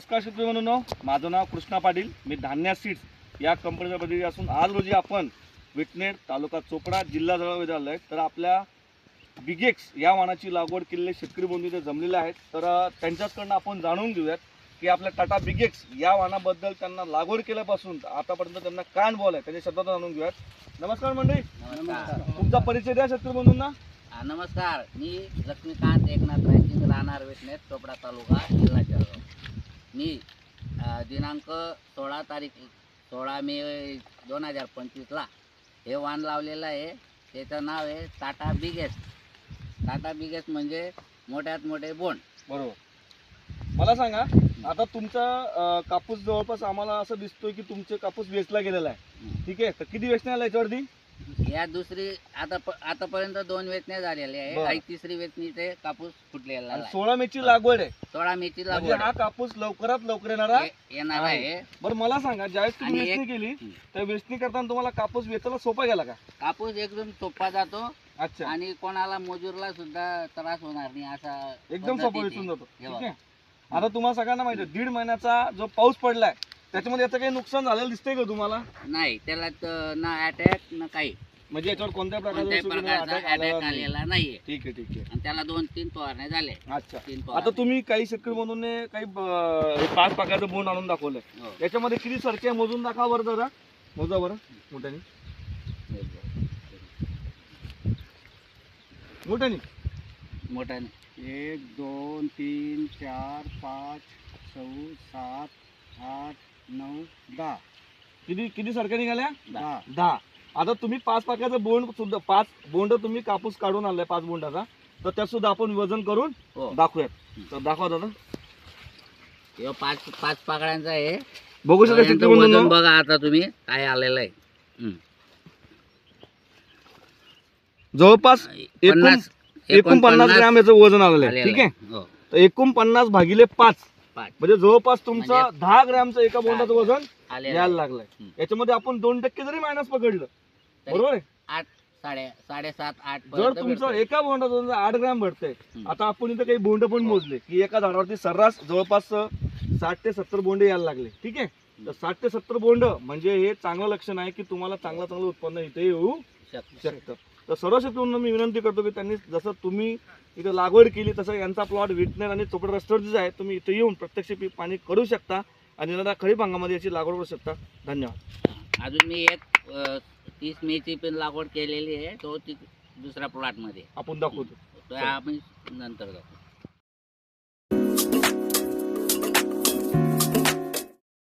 नमस्कार शेतकरी बंधूंनो, माझं नाव कृष्णा पाटील. मी धान्या सीड्स या कंपनीचा प्रतिनिधी असून आज रोजी आपण विटनेर तालुका चोपडा जिल्हा जळगाव आलोय. तर आपल्या बिगेक्स या वाणाची लागवड केलेले शेतकरी बंधू इथे जमलेले आहेत. तर त्यांच्याकडनं आपण जाणून घेऊयात की आपल्या टाटा बिगेक्स या वाणाबद्दल त्यांना लागवड केल्यापासून आतापर्यंत त्यांना काय अनुभव आहे त्याच्या शब्दात जाणून घेऊयात. नमस्कार मंडळी. नमस्कार. तुमचा परिचय द्या शेतकरी बंधूंना. नमस्कार, मी लक्ष्मीकांत एकनाथ रायसिंग, राहणार विटनेर चोपडा तालुका जिल्हा जळगाव. मी दिनांक 16 मे 2025ला हे वाण लावलेलं आहे. त्याचं नाव आहे टाटा बिगेक्स. टाटा बिगेक्स म्हणजे मोठ्यात मोठे बोंड. बरोबर. मला सांगा, आता तुमचा कापूस जवळपास आम्हाला असं दिसतोय की तुमचे कापूस वेचला गेलेला आहे. ठीक आहे, तर किती वेचण्या आल्या याच्यावरती? या दुसरी आतापर्यंत 2 वेचण्या झालेल्या आहे आणि तिसरी वेचणी ते कापूस फुटलेला आहे. 16 मेची लागवड आहे. 16 मेची म्हणजे लागवड हा कापूस लवकरात लवकर येणार आहे. बरं, मला सांगा, ज्यावेळेस तुम्ही आणि वेचणी केली त्या वेचणी करताना तुम्हाला कापूस वेचायला सोपा गेला का? कापूस एकदम सोपा जातो अच्छा, आणि कोणाला मजूरला सुद्धा त्रास होणार नाही असा एकदम सोपा वेचून जातो. हे ठीक बघा. आहे. आता तुम्हाला सगळ्यांना माहिती आहे, 1.5 महिन्याचा जो पाऊस पडलाय त्याच्यामध्ये याचं काही नुकसान झालेलं दिसतंय का तुम्हाला? नाही, त्याला तर ना अटॅक ना काही म्हणजे याच्यावर कोणत्या कोणत्याही प्रकारचा प्रकारचा अटॅक आलेला नाहीये. ठीक आहे, ठीक आहे. आणि त्याला 2-3 फवारण्या झाल्या. अच्छा, 3 आता तुम्ही काही शेतकरी म्हणून काही 5 पाकळ्याचं बोंड आणून दाखवलंय. हो. याच्यामध्ये किती सरके मोजून दाखवा बरं दादा. मोजा बरं मोठ्याने मोठ्याने. मोठ्याने 1 2 3 4 5 6 7 8 9 10. किती किती सरक्या निघाल्या? 10. आता तुम्ही 5 पाकळ्याचं बोंड सुद्धा 5 बोंड तुम्ही कापूस काढून आणलाय 5 बोंडाचा, तर त्यात सुद्धा आपण वजन करून हो. दाखवूयात. तर दाखवा दादा. हे 5 पाकळ्यांचा आहे. बघू शकता यांचं शेतकरी वजन बंधूंनो. बघा आता तुम्ही काय आलेलं आहे. जवळपास 50 49 ग्रॅम याचं वजन आलेलं आहे. आलेलं ठीक आहे. हो. तर 49 भागिले 5 5 म्हणजे जवळपास तुमचं म्हणजे 10 ग्रॅमचं एका बोंडाचं वजन आलेलं यायला आहे. लागलंय. हम्म. याच्यामध्ये आपण 2% जरी मायनस पकडलं, तरी बरोबर आहे. 7.5-8 जर तुमचं एका बोंडाचं वजन 8 ग्रॅम भेटतंय, आता आपण इथं काही बोंड पण मोजले की एका झाडावरती सर्रास जवळपास 60 ते 70 बोंड यायला लागले. ठीक आहे. तर 60 ते 70 बोंड म्हणजे हे चांगलं लक्षण आहे की तुम्हाला चांगलं उत्पन्न इथे येऊ शकतं. तर सर्व शेतकऱ्यांना मी विनंती करतो की त्यांनी जसं तुम्ही इथं लागवड केली तसं यांचा प्लॉट विटनेर आणि चोपडा रस्त्यावरतीच आहे. तुम्ही इथे येऊन प्रत्यक्ष पीक पाणी करू शकता आणि येणाऱ्या खरीप हंगामामध्ये याची लागवड करू शकता. धन्यवाद. अजून मी एक 30 मेची पण लागवड केलेली आहे. तो दुसऱ्या प्लॉट मध्ये आपण दाखवतो. तो आपण नंतर जाऊ.